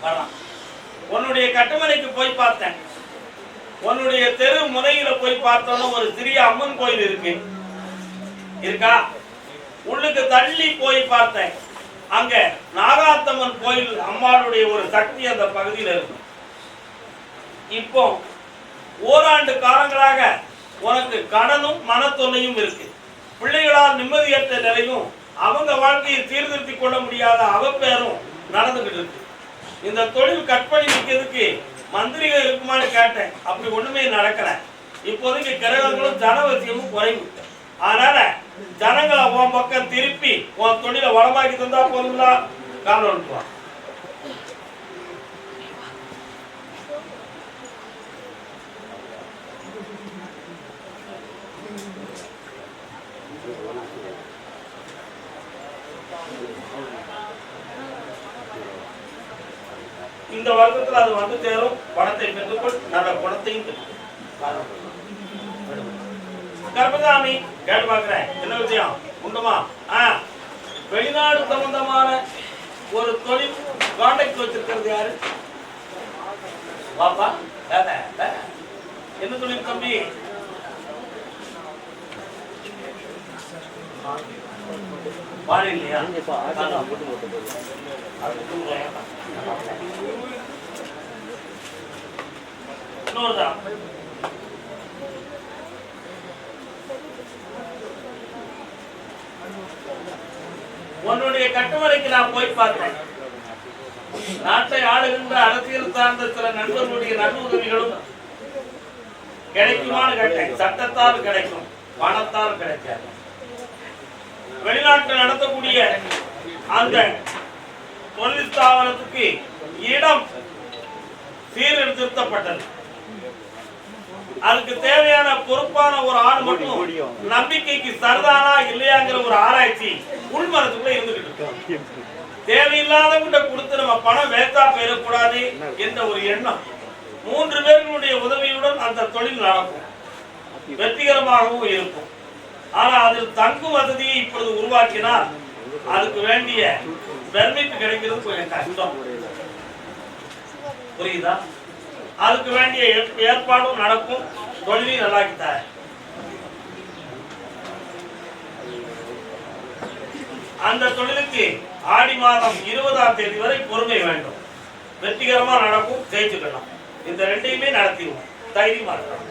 வரலாம். உன்னுடைய கட்டுமனைக்கு போய் பார்த்தேன். உன்னுடைய தெரு முனையில போய் பார்த்தோன்னா ஒரு சிறிய அம்மன் கோயில் இருக்கு. இருக்கா? உள்ளுக்கு தள்ளி போய் பார்த்தேன். அங்க நாகாத்தம்மன் கோயில் அம்மாளுடைய ஒரு சக்தி அந்த பகுதியில் இருக்கு. இப்போ ஓராண்டு காலங்களாக உனக்கு கடனும் மனத்தொல்லையும் இருக்கு. பிள்ளைகளால் நிம்மதியற்ற நிலையும் அவங்க வாழ்க்கையை சீர்திருத்திக் கொள்ள முடியாத அவப்பேரும் நடந்துகிட்டு இருக்கு. இந்த தொழில் கட் பண்ணி நிற்கிறதுக்கு மந்திரிகள் இருக்குமான்னு கேட்டேன். அப்படி ஒண்ணுமே நடக்கல. இப்போதைக்கு கிரகங்களும் ஜனவசியமும் குறைவு. அதனால ஜனங்களை உன் பக்கம் திருப்பி உன் தொழிலை வளமாக்கி தந்தா போதுங்களா? காரணம் அனுப்புவான். இந்த வருடத்தில் அது வந்து சேரும். பணத்தை பெற்றுக்கொள், நல்ல குணத்தையும் கர்ப்பசாமி கேட்டு பார்க்கிறேன். என்ன விஷயம் உண்டுமா? வெளிநாடு சம்பந்தமான ஒரு தொழில் கான்டாக்ட் வச்சிருக்கிறது யாரு? வாப்பா. என்ன தொழில் தம்பி? வாழை இல்லையா? இன்னொருதான் உன்னுடைய கட்டுமறைக்கு நான் போய் பார்த்தேன். நாட்டை ஆளுகின்ற அரசியல் சார்ந்த சில நண்பர்களுடைய நல்லுதவிகளும் கிடைக்குமான்னு கேட்டேன். சட்டத்தால் கிடைக்கும், பணத்தால் கிடைக்காது. வெளிநாட்டில் நடத்தக்கூடிய அந்த தொழில் ஸ்தாபனத்துக்கு இடம் சீர்திருத்தப்பட்டது. அதுக்கு தேவையான பொறுப்பான ஒரு ஆள் மட்டும் நம்பிக்கைக்கு சரிதானா இல்லையாங்கிற ஒரு ஆராய்ச்சி உள்மனத்துக்குள்ள இருந்துகிட்டு. தேவையில்லாதவங்க கொடுத்து நம்ம பணம் வேஸ்டா போயிடக்கூடாது என்ற ஒரு எண்ணம். 3 பேர்களுடைய உதவியுடன் அந்த தொழில் நடக்கும், வெற்றிகரமாகவும் இருக்கும். ஆனா அதில் தங்கும் வசதியை இப்பொழுது உருவாக்கினால் அதுக்கு வேண்டிய பெர்மிட் கிடைக்கிறது கொஞ்சம் கஷ்டம். புரியுதா? அதுக்கு வேண்டிய ஏற்பாடும் நடக்கும். தொழிலையும் நல்லாக்கித்தார. அந்த தொழிலுக்கு ஆடி மாதம் 20ஆம் தேதி வரை பொறுமை வேண்டும். வெற்றிகரமா நடக்கும், ஜெயிச்சுக்கலாம். இந்த ரெண்டையுமே நடத்திடுவோம். தைரியமா இருக்கலாம்.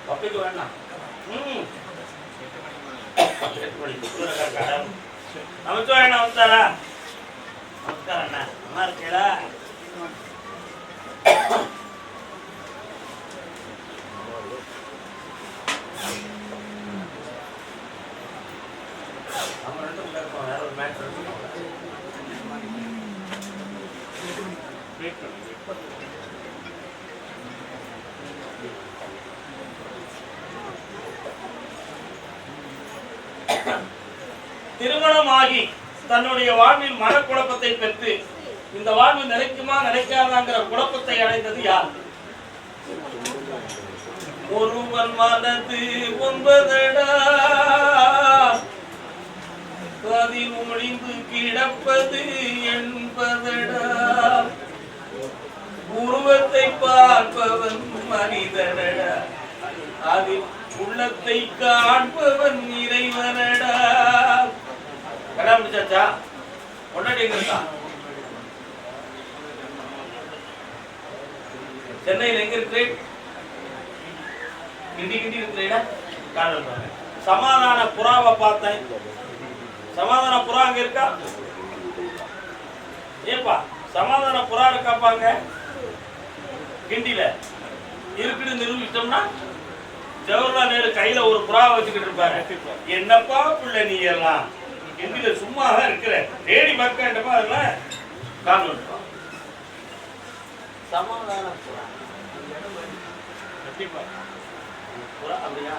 பப்பிக்கு வேணாம். நமஸ்காரம் வந்தாரா? நமஸ்காரம் அண்ணா, அம்மா இருக்கீங்களா? நம்ம 2 பேரும் இருக்கோம். வேற ஒரு மேட்ச் இருக்கு. திருமணமாகி தன்னுடைய வாழ்வில் மனக்குழப்பத்தை பெற்று இந்த வாழ்வு நிலைக்குமா நிலைக்காதாங்கிற குழப்பத்தை அடைந்தது யார்? ஒருவன் மனது 9 அதில் ஒளிந்து கிடப்பது 80. உருவத்தை பார்ப்பவன் மனிதனடா, அதில் உள்ளத்தை காண்பவன் இறைவனடா. கல்யாணம் முடிச்சாச்சா? கொண்டாடி இருக்கா? சென்னையில் எங்க இருக்கு? கிண்டி இருக்கிறீடா? சமாதான புறாவை பார்த்தேன். சமாதான புறா அங்க இருக்கா? ஏப்பா சமாதான புறா இருக்காப்பாங்க கிண்டில இருக்குன்னு நிரூபித்தோம்னா ஜவஹர்லால் நேரு கையில ஒரு புறா வச்சுக்கிட்டு இருப்பாரு. என்னப்பா பிள்ளை நீ எல்லாம் கிண்டில சும்மா தான் இருக்கிற, தேடி பார்க்கண்டப்பா அதெல்லாம் காரணம். சமாதான புறா புறா அப்படியா?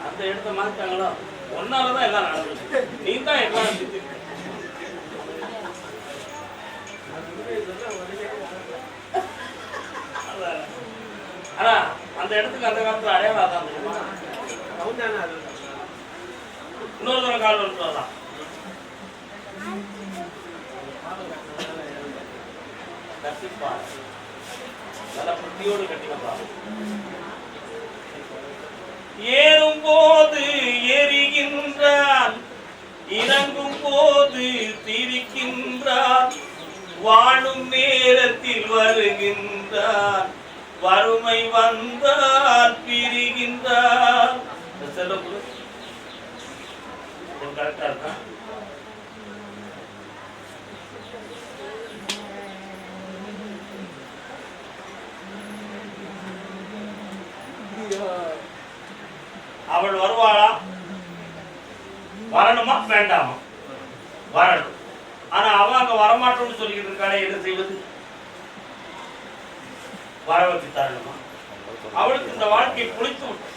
அந்த இடத்த மாத்தாங்களோ? ஒன்னாலதான் எல்லாம் நடந்துச்சு. நீ தான் எல்லாம் ஆனா அந்த இடத்துக்கு அந்த காலத்துல அடையாளம் தான் தெரியுமா? இன்னொரு தடவை கால் வருதான் கட்டிப்பா நல்ல புத்தியோடு கட்டி வந்தாங்க. ஏறும் போது எரிகின்றான், இறங்கும் போது திரிக்கின்றான், வாழும் நேரத்தில் வருகின்றான், வறுமை வந்தால் பிரிகின்றான். கரெக்டா இருக்கா? அவள் வருவாளா? வரணுமா வேண்டாமா? வரணும். ஆனா அவன் அங்க வரமாட்டோம்னு சொல்லிக்கிட்டு இருக்காளே, என்ன செய்வது? வர வச்சு தரணுமா? அவளுக்கு இந்த வாழ்க்கை புளித்து விட்டு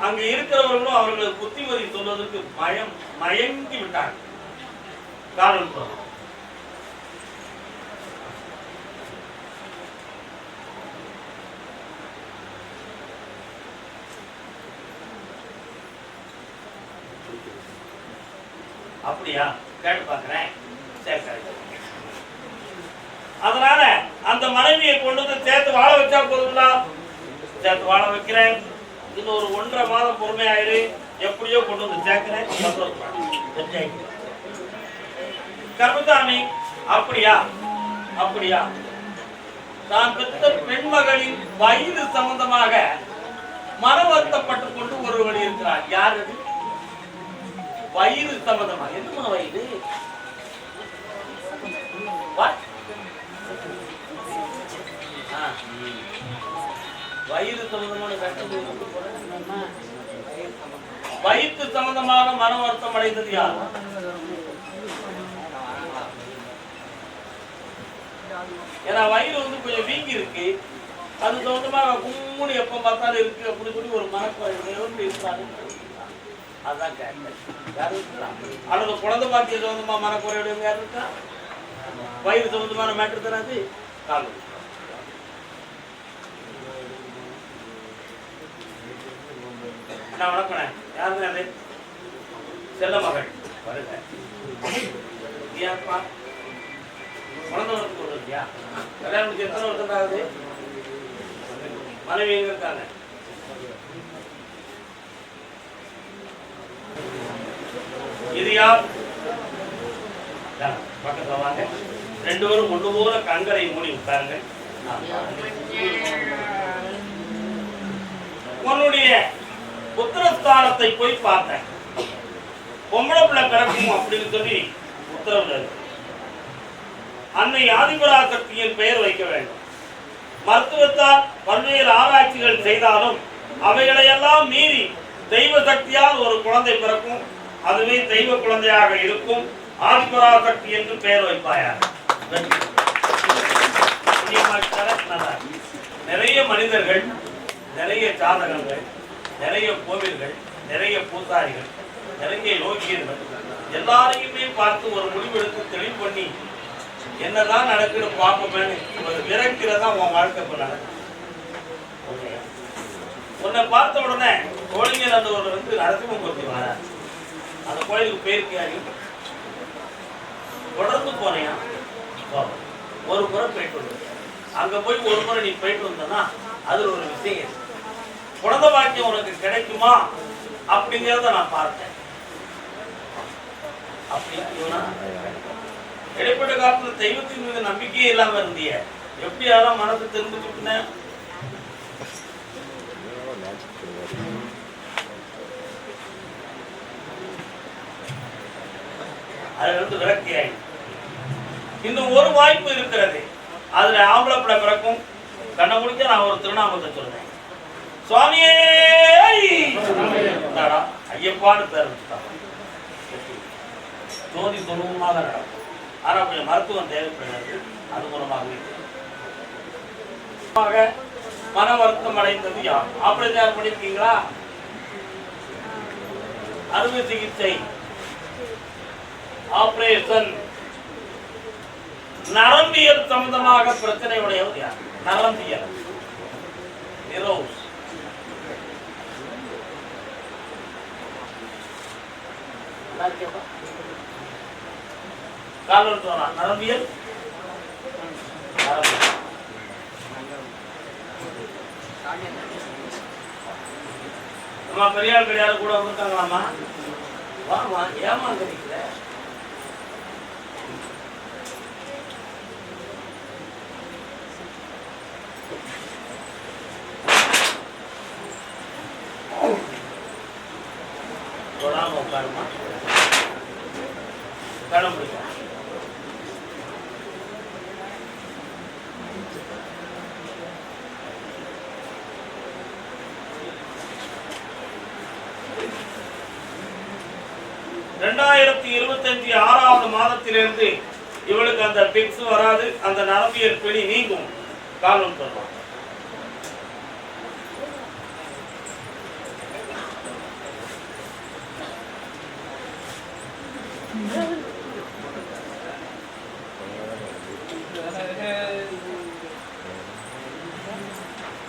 அங்க இருக்கிறவர்களும் அவர்களுக்கு புத்திமதி சொல்வதற்கு மயங்கி விட்டாங்க. காரணம் அப்படியா? கேட்டு பார்க்கிறேன். அதனால அந்த மனைவியை கொண்டு வந்து சேர்த்து வாழ வச்சா போதுங்களா? சேர்த்து வாழ வைக்கிறேன். இன்னும் ஒரு 1.5 மாதம் பொறுமையாயிரு, எப்படியோ கொண்டு வந்து சேர்க்கிறேன். கர்மசாமி அப்படியா? அப்படியா? நான் பெற்ற பெண்மகளின் வயது சம்பந்தமாக மன வருத்தப்பட்டுக் கொண்டு ஒருவர் இருக்கிறார். யார் அது? வயிறு சம்பந்தமா? எத்தனை வயது? வயிறு சம்பந்தமான வயிற்று சம்பந்தமாக மன வருத்தம் அடைந்தது யார்? ஏன்னா வயிறு வந்து கொஞ்சம் வீங்கி இருக்கு, அது சம்பந்தமாக கும்முனு எப்ப பார்த்தாலும் இருக்கு அப்படி சொல்லி ஒரு மனக்குறை இருக்கிறாரு. அதான் அல்லது குழந்தை பாக்கிய சம்பந்தமா மனக்குறையோட யார் இருக்கா? வயிறு சம்பந்தமான மேட்டர் தராது. காலம் வணக்கம். யாருங்க அது? செல்ல மகள் வருங்க. ஏன்ப்பா குழந்தை வரத்து சொல்றியா? கல்யாணம் முடிச்சு எத்தனை வருஷம் ஆகுது? மனைவி எங்க இருக்காங்க? இது யார்? பக்கத்துல வாங்க. 2 பேரும் ஒன்று போல கண்களை மூடி உட்காருங்க. உன்னுடைய புத்திரஸ்தானத்தை போய் பார்த்தேன். பொம்பளை பிள்ளை பிறக்கும் அப்படின்னு சொல்லி உத்தரவுல இருக்கு. அன்னை ஆதிபராசக்தியின் பெயர் வைக்க வேண்டும். மருத்துவத்தால் பல்வேறு ஆராய்ச்சிகள் செய்தாலும் அவைகளையெல்லாம் மீறி தெய்வ சக்தியால் ஒரு குழந்தை பிறக்கும். அதுவே தெய்வ குழந்தையாக இருக்கும். ஆதிபராசக்தி என்று பெயர் வைப்பாயார். நிறைய மனிதர்கள், நிறைய சாதகங்கள், நிறைய கோவில்கள், நிறைய பூசாரிகள், நிறைய யோகியர்கள் எல்லாரையுமே பார்த்து ஒரு முடிவெடுத்து தெளிவு பண்ணி என்னதான் நடக்குன்னு பார்ப்போமேனு ஒரு விரக்தியில உன் வாழ்க்கை நடக்கும். உன்னை பார்த்த உடனே கோழிங்கர் அந்த ஒரு வந்து நரசிம்மூர்த்தி வர அந்த கோயிலுக்கு போயிருக்கியாரு? தொடர்ந்து போனையா? ஒரு முறை போயிட்டு வந்து அங்க போய் ஒரு முறை நீ போயிட்டு வந்தனா அதுல ஒரு விஷயம் குழந்தை பாக்கியம் உனக்கு கிடைக்குமா அப்படிங்கிறத நான் பார்த்தேன். அப்படியா? இடைப்பட்ட காலத்துல தெய்வத்தின் மீது நம்பிக்கையே இல்லாம இருந்திய எப்படி யாரும் மனசு தெரிஞ்சுக்கிட்ட? அதுல இருந்து விரக்தி ஆகி இன்னும் ஒரு வாய்ப்பு இருக்கிறது. அதுல ஆம்பளை பிள்ளை பிறக்கும். கண்ணை முடிக்க நான் ஒரு திருநாமத்தை சொல்றேன். சுவாமியே ஐயப்பான்னு பேர் ஜோதி துருவமாக நடக்கும். ஆனா கொஞ்சம் மருத்துவம் தேவைப்படுகிறது. அது மூலமாகவே மன வருத்தம் அடைந்தது யார்? ஆபரேஷன் பண்ணிருக்கீங்களா? அறுவை சிகிச்சை ஆபரேஷன் நரம்பியல் சம்பந்தமாக பிரச்சனை உடையவர் யார்? நரம்பியல் நிரோஸ். நரம்பியல் பெரியார் கிடையாது கூட வந்திருக்காங்களாமா? வாமா, ஏமாந்துருக்கீங்க. தொடாம உட்காருமா, கடன் பிடிக்கும். (2025) 6வது மாதத்திலிருந்து இவளுக்கு அந்த பிக்ஸ் வராது, அந்த நரம்பியல் பிடி நீங்கும். காரணம் சொல்லுவாங்க.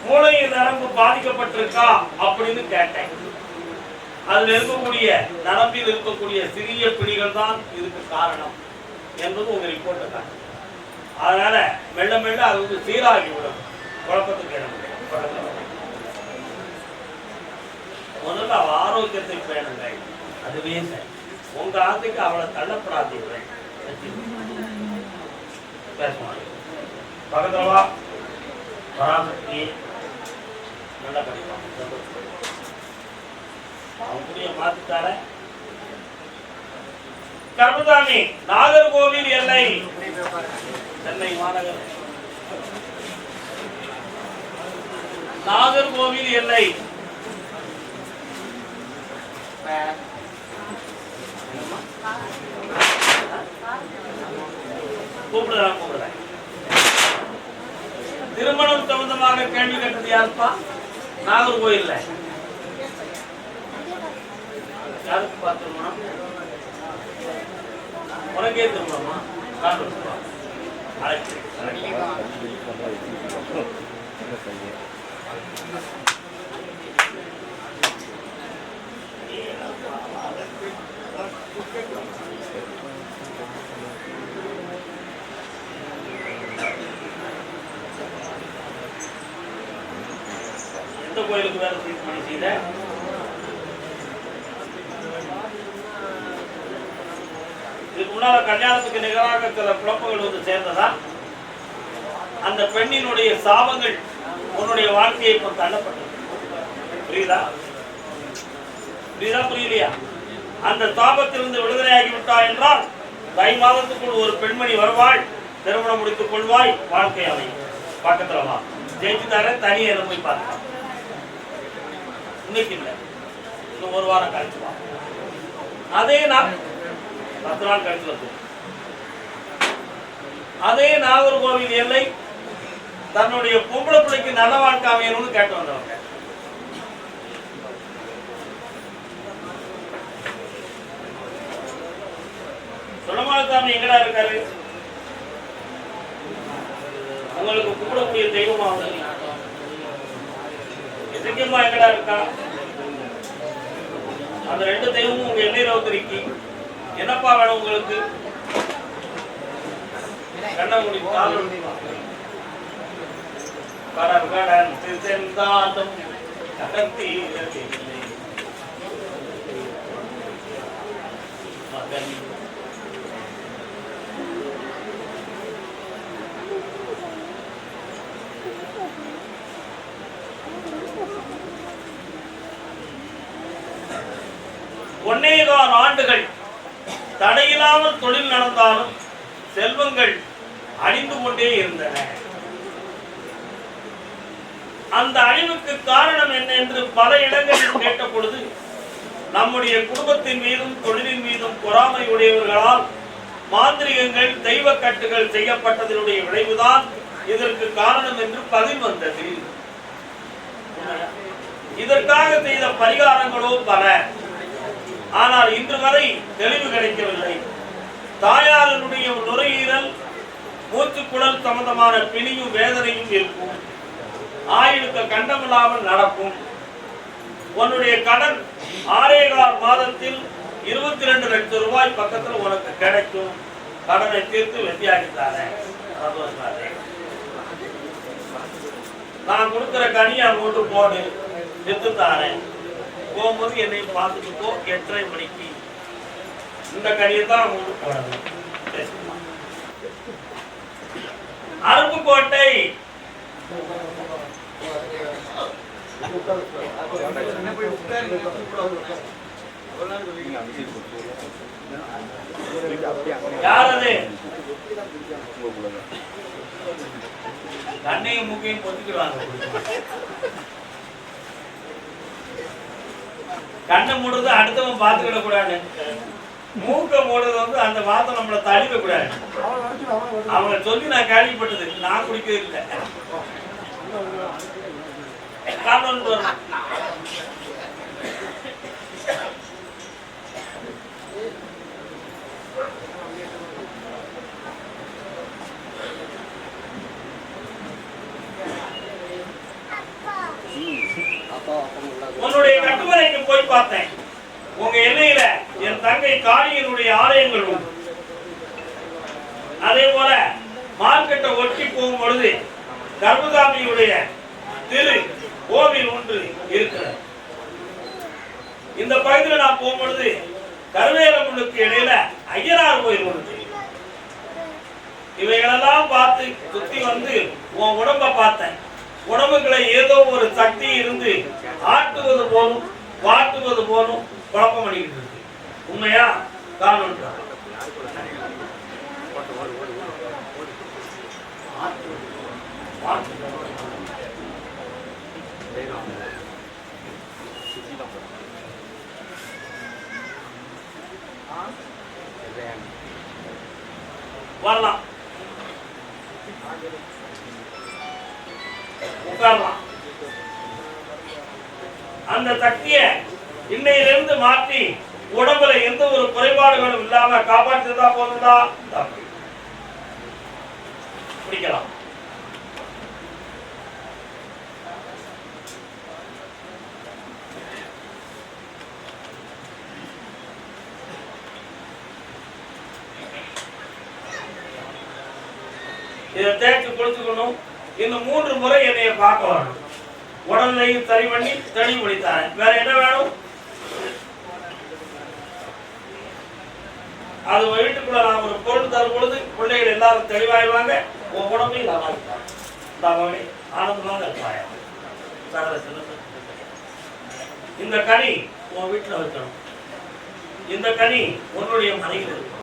மூளை நரம்பு பாதிக்கப்பட்டிருக்கா அப்படின்னு கேட்டேன். அதுல இருக்கக்கூடிய நரம்பில் இருக்கக்கூடிய சிறிய பிடிகள் தான் இதுக்கு காரணம் என்பது உங்க ரிப்போர்ட் தான். அதனால மெல்ல மெல்ல அது வந்து சீராகி விடும். குழப்பத்துக்கு இடம் முதல்ல அவ ஆரோக்கியத்தை பேணுங்க. அதுவே உங்க ஆசைக்கு அவளை தள்ளப்படாதீர்கள். பேசுவாங்க பக்கத்துலவா பராசக்தி நல்லா படிப்பாங்க. அவங்களுடைய மாத்திட்டார கர்மதாமி நாகர்கோவில் எல்லை சென்னை மாநகர் நாகர்கோவில் எல்லை கூப்பிடுறேன். திருமணம் சம்பந்தமாக கேள்வி கேட்டது யாருப்பா? நாகர்கோயில்ல யாருக்குப்பா திருமணம்? உனக்கே திருமணமா? எந்த கோயிலுக்கு வேலை செய்த? இதுக்கு முன்னால கல்யாணத்துக்கு நிகராக சில குழப்பங்கள் வந்து சேர்ந்ததா? அந்த பெண்ணினுடைய சாபங்கள் உன்னுடைய வாழ்க்கையை இப்போ தள்ளப்பட்டது. புரியுதா? புரியுதா புரியலையா? அந்த சாபத்திலிருந்து விடுதலையாகிவிட்டா என்றால் தை மாதத்துக்குள் ஒரு பெண்மணி வருவாள், திருமணம் முடித்துக் கொள்வாய், வாழ்க்கை அமையும். பக்கத்துல வா, ஜெயிச்சுட்டார தனியை போய் பார்க்கலாம். இன்னைக்கு இல்லை, இன்னும் ஒரு வாரம் கழிச்சு வா. அதே நான் 10 நாள் கழிச்சு வந்து அதே நாகர்கோவில் எல்லை தன்னுடைய பொம்பளை பிள்ளைக்கு நல்ல வாழ்க்கை அமையணும்னு கேட்டு வந்தவங்க. சுடமானசாமி எங்கடா இருக்காரு? உங்களுக்கு கூடக்கூடிய தெய்வமா இசைக்கம்மா எங்கடா இருக்கா? அந்த 2 தெய்வமும் உங்க எண்ணெய் ரோத்திரிக்கு என்னப்பா வேணும் உங்களுக்கு? கண்ணமுடி பரகடன் செந்தாதம் கடத்தீரவில்லை மகன் ஒன்னேகால் ஆண்டுகள் தடையில்லாமல் தொழில் நடந்தாலும் செல்வங்கள் அழிந்து கொண்டே இருந்தன. அந்த அழிவுக்கு காரணம் என்ன என்று பல இடங்களில் கேட்ட பொழுது நம்முடைய குடும்பத்தின் மீதும் தொழிலின் மீதும் பொறாமை உடையவர்களால் மாந்திரிகங்கள் தெய்வ கட்டுகள் செய்யப்பட்டதனுடைய விளைவுதான் இதற்கு காரணம் என்று பதில் வந்தது. இதற்காக செய்த பரிகாரங்களோ பல, ஆனால் இன்று வரை தெளிவு கிடைக்கவில்லை. தாயாரினுடைய நுரையீரல் மூச்சு உடல் சம்பந்தமான பிணியும் வேதனையும் இருக்கும். ஆயுளுக்கு கண்டமில்லாமல் நடக்கும். உன்னுடைய கடன் 6.25 மாதத்தில் 22 லட்சம் ரூபாய் பக்கத்தில் உனக்கு கிடைக்கும். கடனை தீர்த்து வெற்றியாகித்தானே. நான் கொடுக்கிற கனியை அங்கோட்டு போடு, வித்து தாரேன். போகும்போது என்னையும் பார்த்துட்டு போ. 8:30 மணிக்கு இந்த கனியை தான் அங்கோட்டு போடணும். அருப்புக்கோட்டை யாரது? கண்ணையும் மூக்கையும் பொத்திக்கிடுவாங்க. கண்ணை மூடுறது அடுத்தவன் பார்த்துக்கிட கூடாது. மூக்க மூடுறது வந்து அந்த வார்த்தை நம்மளை தள்ளிக்க கூடாது. அவங்களை சொல்லி நான் கேள்விப்பட்டது. நான் குடிக்கிறது இல்லை. உன்னுடைய கட்டுமனைக்கு போய் பார்த்தேன். உங்க எல்லையில என் தங்கை காளியனுடைய ஆலயங்கள் உண்டு. அதே போல மார்க்கெட்டை ஒட்டி போகும் பொழுது கர்மசாமியுடைய திரு கோவில் ஒன்று இருக்கிறது. இந்த பகுதியில் நான் போகும்பொழுது கருவேலமுனுக்கு இடையில ஐயனார் கோயில் ஒன்று. இவைகளெல்லாம் பார்த்து சுத்தி வந்து உன் உடம்ப பார்த்தேன். உடம்புகளை ஏதோ ஒரு சக்தி இருந்து ஆட்டுவது போலும் வாட்டுவது போலும் குழப்பம் பண்ணிக்கிட்டு இருக்கு. உண்மையா? காரணம் வரலாம், உட்காரலாம். அந்த சக்தியை இன்னையிலிருந்து மாற்றி உடம்புல எந்த ஒரு குறைபாடுகளும் இல்லாம காப்பாற்றுதா போதுதா பிடிக்கலாம். இதை தேய்ச்சி குளிச்சுக்கணும். இன்னும் 3 முறை என்னைய பார்க்க வரணும். உடலையும் சரி பண்ணி தெளிவுபடுத்தாங்க. வேற என்ன வேணும்? அது வீட்டுக்குள்ள நான் ஒரு பொருள் தரும் பொழுது பிள்ளைகள் எல்லாரும் தெளிவாய்வாங்க. உன் உடம்பையும் ஆனந்தமாக இருப்பாங்க. இந்த கனி உன் வீட்டுல வைக்கணும். இந்த கனி உன்னுடைய மனையில் இருக்கும்.